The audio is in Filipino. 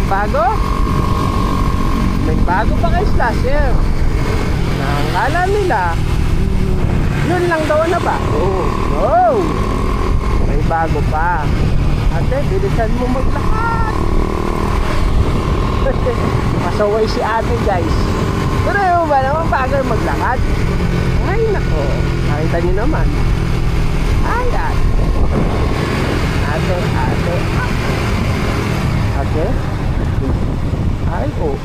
bago? May bago pa kay Slasher. Nakakala nila yun lang daw na ba? Oh, may bago pa. Ate, bilisan mo maglakad. Pasaway si ate guys. Pero yung ba naman bagal maglakad? Ay nako, nakita nyo naman. Ay ate. Ate. Ay, oh.